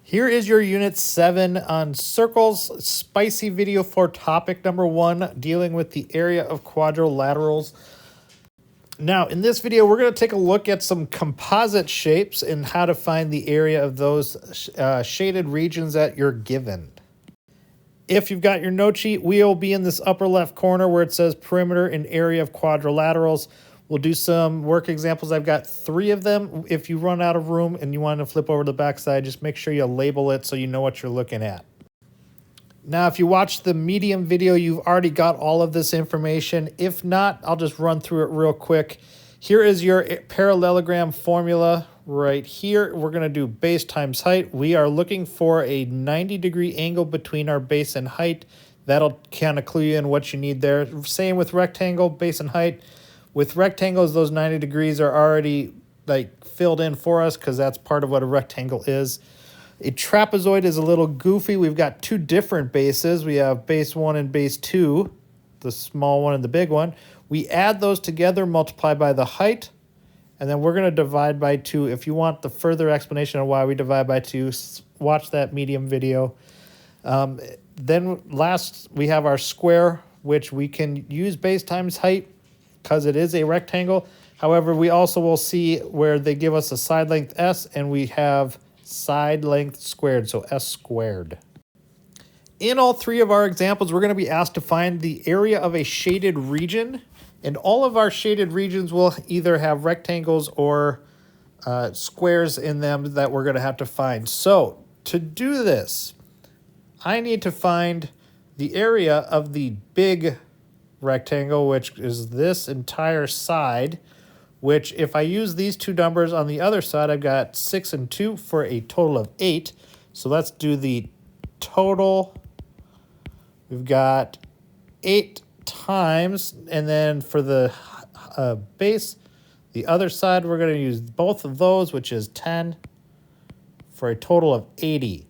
Here is your Unit 7 on circles, spicy video for topic number 1, dealing with the area of quadrilaterals. Now, in this video, we're going to take a look at some composite shapes and how to find the area of those shaded regions that you're given. If you've got your note sheet, we'll be in this upper left corner where it says perimeter and area of quadrilaterals. We'll do some work examples. I've got 3 of them. If you run out of room and you want to flip over to the back side, just make sure you label it so you know what you're looking at. Now, if you watch the medium video, you've already got all of this information. If not, I'll just run through it real quick. Here is your parallelogram formula right here. We're going to do base times height. We are looking for a 90-degree angle between our base and height. That'll kind of clue you in what you need there. Same with rectangle, base and height. With rectangles, those 90 degrees are already filled in for us because that's part of what a rectangle is. A trapezoid is a little goofy. We've got 2 different bases. We have base 1 and base 2, the small one and the big one. We add those together, multiply by the height, and then we're going to divide by 2. If you want the further explanation of why we divide by 2, watch that medium video. Then last, we have our square, which we can use base times height because it is a rectangle. However, we also will see where they give us a side length S, and we have side length squared, so S squared. In all 3 of our examples, we're going to be asked to find the area of a shaded region, and all of our shaded regions will either have rectangles or squares in them that we're going to have to find. So to do this, I need to find the area of the big rectangle, which is this entire side, which if I use these 2 numbers on the other side, I've got 6 and 2 for a total of 8. So let's do the total. We've got 8 times, and then for the base, the other side, we're going to use both of those, which is 10, for a total of 80.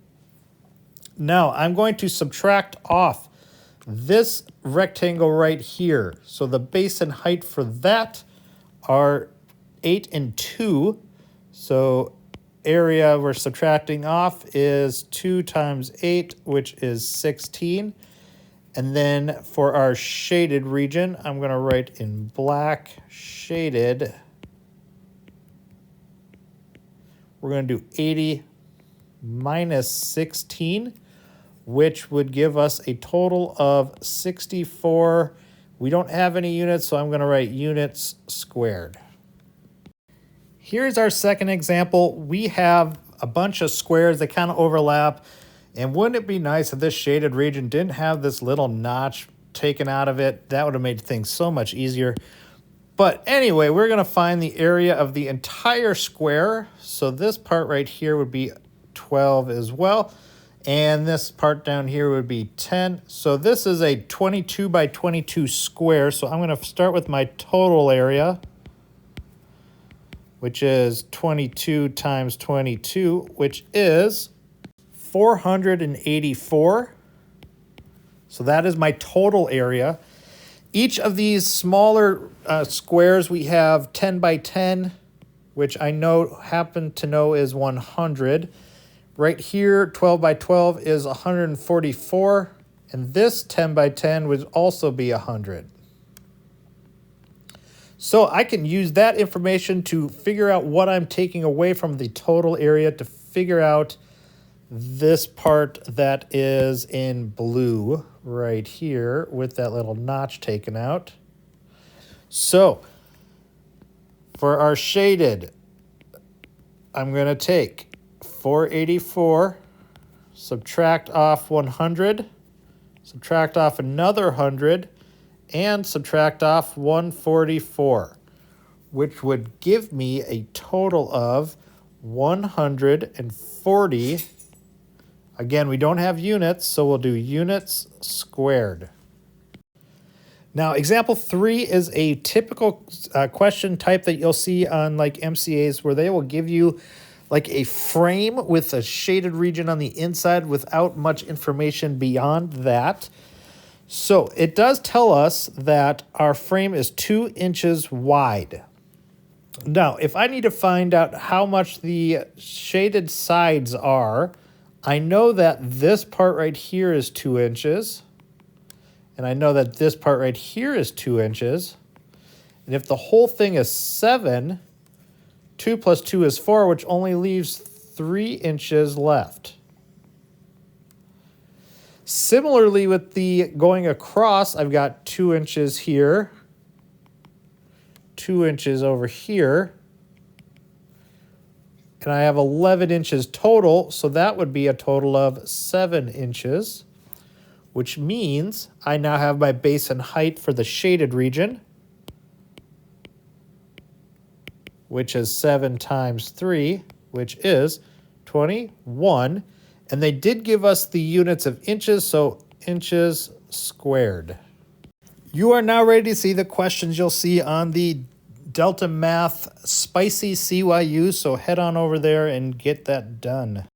Now, I'm going to subtract off this rectangle right here. So the base and height for that are 8 and 2. So area we're subtracting off is 2 times 8, which is 16. And then for our shaded region, I'm going to write in black, shaded. We're going to do 80 minus 16, which would give us a total of 64. We don't have any units, so I'm going to write units squared. Here's our second example. We have a bunch of squares that kind of overlap, and wouldn't it be nice if this shaded region didn't have this little notch taken out of it? That would have made things so much easier. But anyway, we're going to find the area of the entire square. So this part right here would be 12 as well. And this part down here would be 10. So this is a 22 by 22 square. So I'm going to start with my total area, which is 22 times 22, which is 484. So that is my total area. Each of these smaller squares, we have 10 by 10, which I happen to know is 100. Right here, 12 by 12 is 144, and this 10 by 10 would also be 100. So I can use that information to figure out what I'm taking away from the total area to figure out this part that is in blue right here with that little notch taken out. So for our shaded, I'm going to take 484, subtract off 100, subtract off another 100, and subtract off 144, which would give me a total of 140. Again, we don't have units, so we'll do units squared. Now, example 3 is a typical question type that you'll see on MCAs where they will give you a frame with a shaded region on the inside without much information beyond that. So it does tell us that our frame is 2 inches wide. Now, if I need to find out how much the shaded sides are I know that this part right here is 2 inches. And I know that this part right here is 2 inches. And if the whole thing is 7, 2 plus 2 is 4, which only leaves 3 inches left. Similarly, with the going across, I've got 2 inches here, 2 inches over here, and I have 11 inches total, so that would be a total of 7 inches, which means I now have my base and height for the shaded region, which is 7 times 3, which is 21. And they did give us the units of inches, so inches squared. You are now ready to see the questions you'll see on the Delta Math Spicy CYU, so head on over there and get that done.